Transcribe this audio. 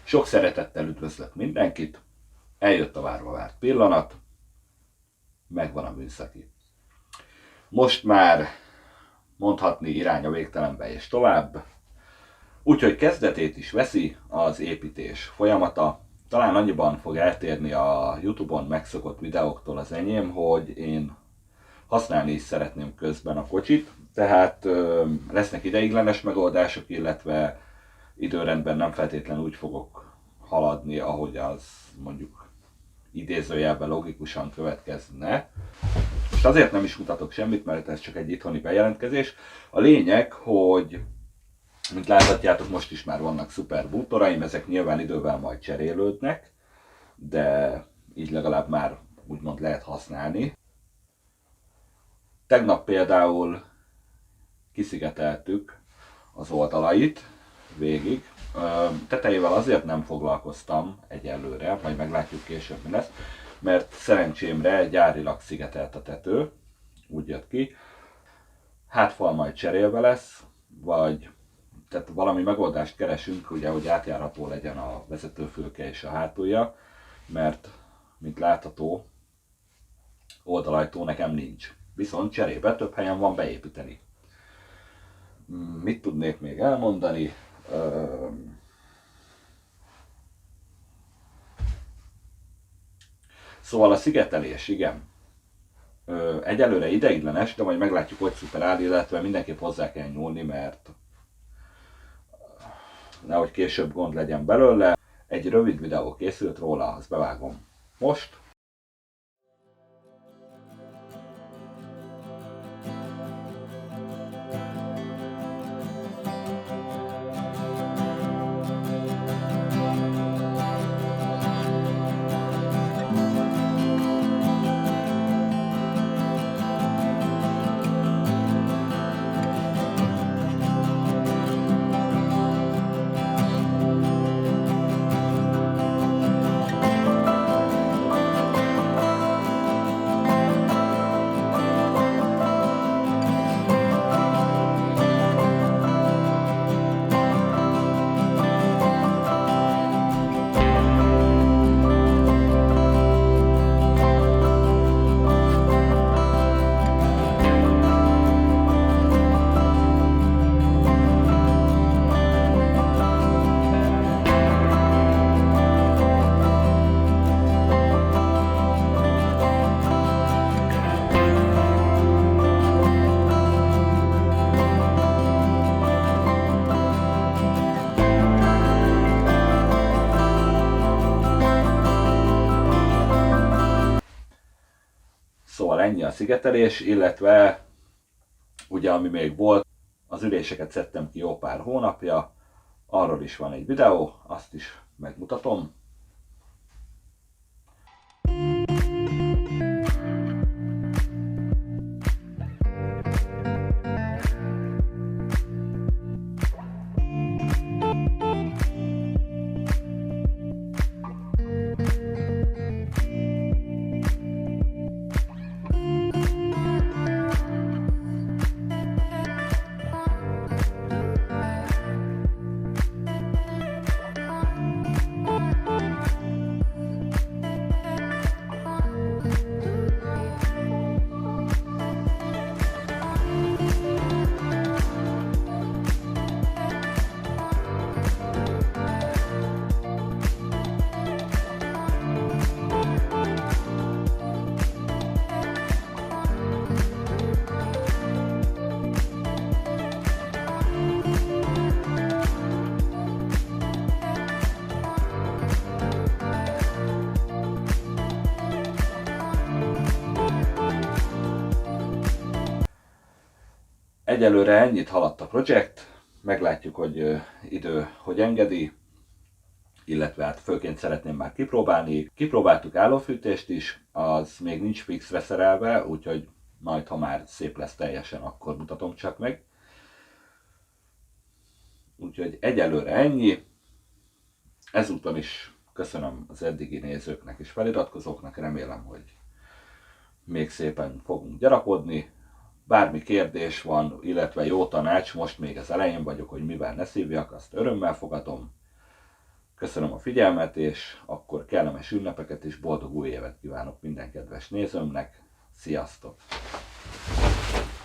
Sok szeretettel üdvözlök mindenkit, eljött a várva várt pillanat, megvan a műszaki. Most már mondhatni irány a végtelenbe és tovább, úgyhogy kezdetét is veszi az építés folyamata. Talán annyiban fog eltérni a YouTube-on megszokott videóktól az enyém, hogy én használni is szeretném közben a kocsit, tehát lesznek ideiglenes megoldások, illetve időrendben nem feltétlenül úgy fogok haladni, ahogy az mondjuk idézőjelben logikusan következne. Most azért nem is mutatok semmit, mert ez csak egy itthoni bejelentkezés. A lényeg, hogy mint láthatjátok, most is már vannak szuper bútoraim, ezek nyilván idővel majd cserélődnek, de így legalább már úgymond lehet használni. Tegnap például kiszigeteltük az oldalait végig. Tetejével azért nem foglalkoztam egyelőre, majd meglátjuk később mi lesz, mert szerencsémre gyárilag szigetelt a tető, úgy jött ki. Hátfal majd cserélve lesz, vagy tehát valami megoldást keresünk, ugye, hogy átjárható legyen a vezetőfülke és a hátulja, mert mint látható, oldalajtó nekem nincs. Viszont cserébe több helyen van beépíteni. Mit tudnék még elmondani? Szóval a szigetelés, igen. Egyelőre ideiglenes, de majd meglátjuk, hogy szuper áll, illetve mindenképp hozzá kell nyúlni, mert nehogy később gond legyen belőle. Egy rövid videó készült róla, azt bevágom most. Szóval ennyi a szigetelés, illetve ugye ami még volt, az üléseket szedtem ki jó pár hónapja, arról is van egy videó, azt is megmutatom. Egyelőre ennyit haladt a projekt, meglátjuk, hogy idő hogy engedi, illetve hát főként szeretném már kipróbálni. Kipróbáltuk állófűtést is, az még nincs fixre szerelve, úgyhogy majd ha már szép lesz teljesen, akkor mutatom csak meg. Úgyhogy egyelőre ennyi. Ezúton is köszönöm az eddigi nézőknek és feliratkozóknak, remélem, hogy még szépen fogunk gyarapodni. Bármi kérdés van, illetve jó tanács, most még az elején vagyok, hogy mivel ne szívjak, azt örömmel fogadom. Köszönöm a figyelmet, és akkor kellemes ünnepeket és boldog új évet kívánok minden kedves nézőmnek. Sziasztok!